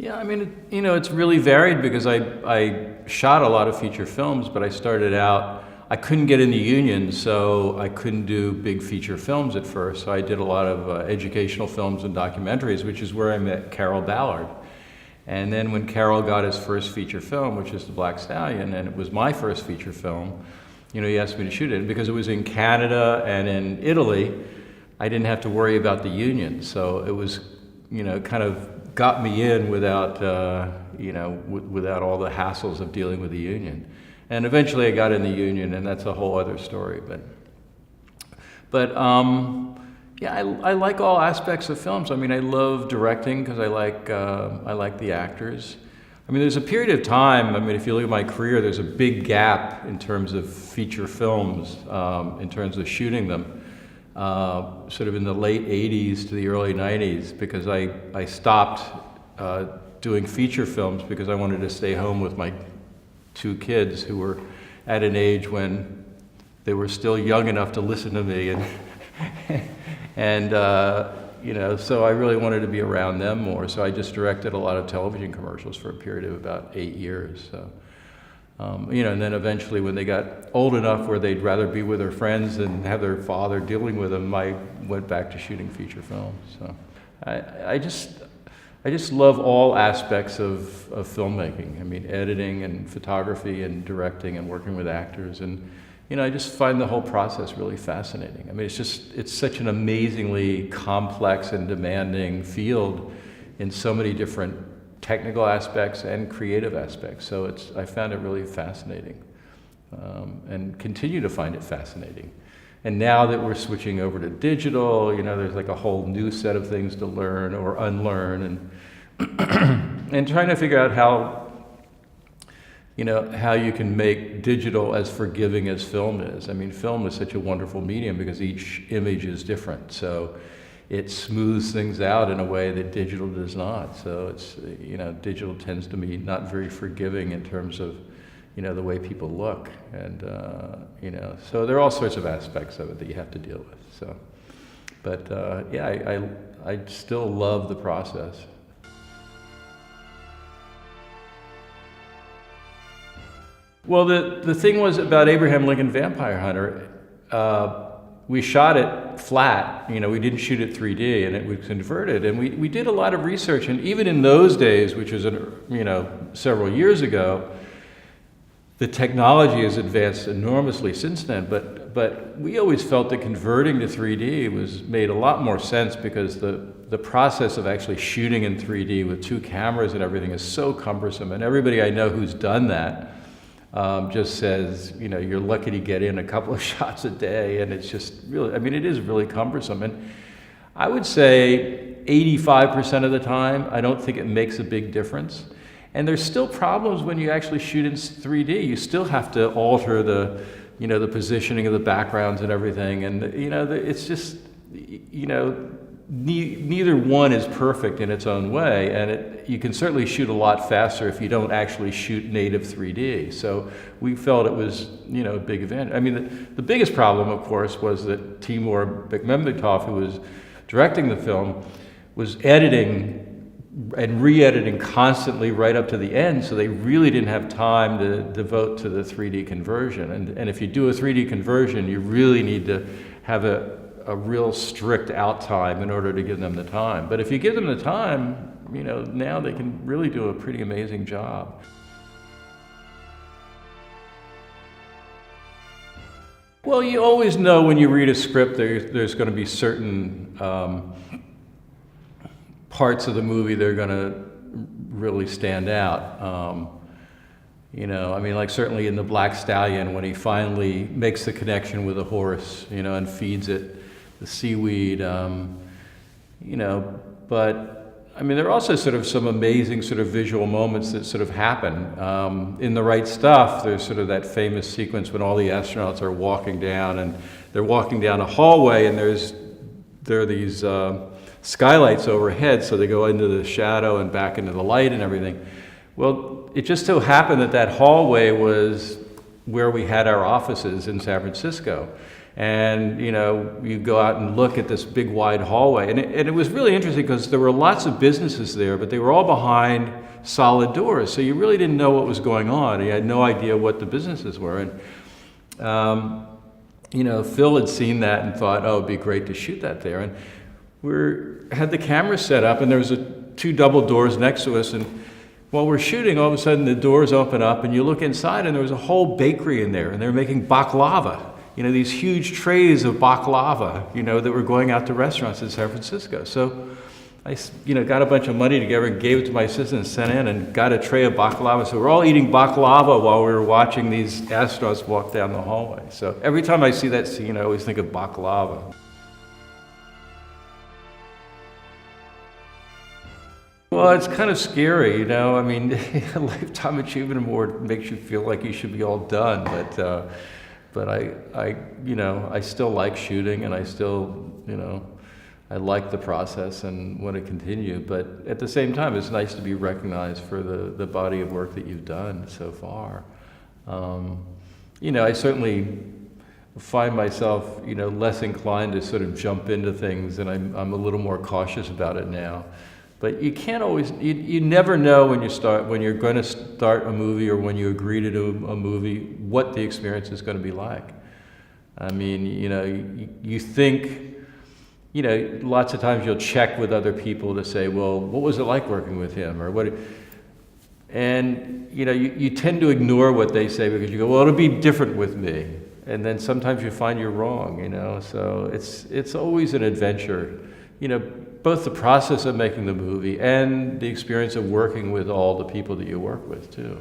Yeah, I mean, it's really varied because I shot a lot of feature films, but I started out, I couldn't get in the union, so I couldn't do big feature films at first. So I did a lot of educational films and documentaries, which is where I met Carol Ballard. And then when Carol got his first feature film, which is The Black Stallion, and it was my first feature film, he asked me to shoot it. And because it was in Canada and in Italy, I didn't have to worry about the union. So it was, kind of got me in without, without all the hassles of dealing with the union. And eventually I got in the union, and that's a whole other story. But yeah, I like all aspects of films. I mean, I love directing because I like the actors. I mean, there's a period of time, if you look at my career, there's a big gap in terms of feature films, in terms of shooting them. Sort of in the late 80s to the early 90s, because I stopped doing feature films because I wanted to stay home with my two kids who were at an age when they were still young enough to listen to me, and so I really wanted to be around them more. So I just directed a lot of television commercials for a period of about 8 years. So. And then eventually when they got old enough where they'd rather be with their friends than have their father dealing with them, I went back to shooting feature films. So I just love all aspects of filmmaking. I mean, editing and photography and directing and working with actors. And, I just find the whole process really fascinating. I mean, it's such an amazingly complex and demanding field in so many different technical aspects and creative aspects. So I found it really fascinating, and continue to find it fascinating. And now that we're switching over to digital, there's like a whole new set of things to learn or unlearn, and and trying to figure out how you can make digital as forgiving as film is. I mean, film is such a wonderful medium because each image is different. So it smooths things out in a way that digital does not. So it's, digital tends to be not very forgiving in terms of, the way people look. And, so there are all sorts of aspects of it that you have to deal with. So, but yeah, I still love the process. Well, the thing was about Abraham Lincoln Vampire Hunter, we shot it flat, we didn't shoot it 3D, and it was converted. And we did a lot of research, and even in those days, which was, several years ago, the technology has advanced enormously since then, but we always felt that converting to 3D made a lot more sense because the process of actually shooting in 3D with two cameras and everything is so cumbersome, and everybody I know who's done that just says, you're lucky to get in a couple of shots a day, and it's just really, it is really cumbersome. And I would say 85% of the time, I don't think it makes a big difference. And there's still problems when you actually shoot in 3D. You still have to alter the positioning of the backgrounds and everything. And, it's just, neither one is perfect in its own way, and you can certainly shoot a lot faster if you don't actually shoot native 3D. So we felt it was, a big advantage. I mean, the biggest problem, of course, was that Timur Bekmambetov, who was directing the film, was editing and re-editing constantly right up to the end, so they really didn't have time to devote to the 3D conversion. And if you do a 3D conversion, you really need to have a real strict out time in order to give them the time. But if you give them the time, now they can really do a pretty amazing job. Well, you always know when you read a script there's going to be certain parts of the movie that are going to really stand out. Like certainly in The Black Stallion, when he finally makes the connection with a horse, and feeds it the seaweed, but there are also sort of some amazing sort of visual moments that sort of happen. In The Right Stuff, there's sort of that famous sequence when all the astronauts are walking down, and they're walking down a hallway, and there are these skylights overhead, so they go into the shadow and back into the light and everything. Well, it just so happened that hallway was where we had our offices in San Francisco. And you go out and look at this big wide hallway, and it was really interesting because there were lots of businesses there, but they were all behind solid doors, so you really didn't know what was going on. You had no idea what the businesses were. And Phil had seen that and thought, oh, it'd be great to shoot that there. And we had the camera set up, and there was two double doors next to us, and while we're shooting, all of a sudden the doors open up, and you look inside, and there was a whole bakery in there, and they were making baklava. These huge trays of baklava, that were going out to restaurants in San Francisco. So I, got a bunch of money together and gave it to my assistant and sent in and got a tray of baklava. So we're all eating baklava while we were watching these astronauts walk down the hallway. So every time I see that scene, I always think of baklava. Well, it's kind of scary, I mean, a Lifetime Achievement Award makes you feel like you should be all done, but I still like shooting, and I still, I like the process and want to continue. But at the same time, it's nice to be recognized for the body of work that you've done so far. I certainly find myself, less inclined to sort of jump into things, and I'm a little more cautious about it now. But you can't always, you never know when you're going to start a movie, or when you agree to do a movie, what the experience is going to be like. I mean, you think, lots of times you'll check with other people to say, well, what was it like working with him, or what? And, you tend to ignore what they say because you go, well, it'll be different with me. And then sometimes you find you're wrong, so it's always an adventure. Both the process of making the movie and the experience of working with all the people that you work with, too.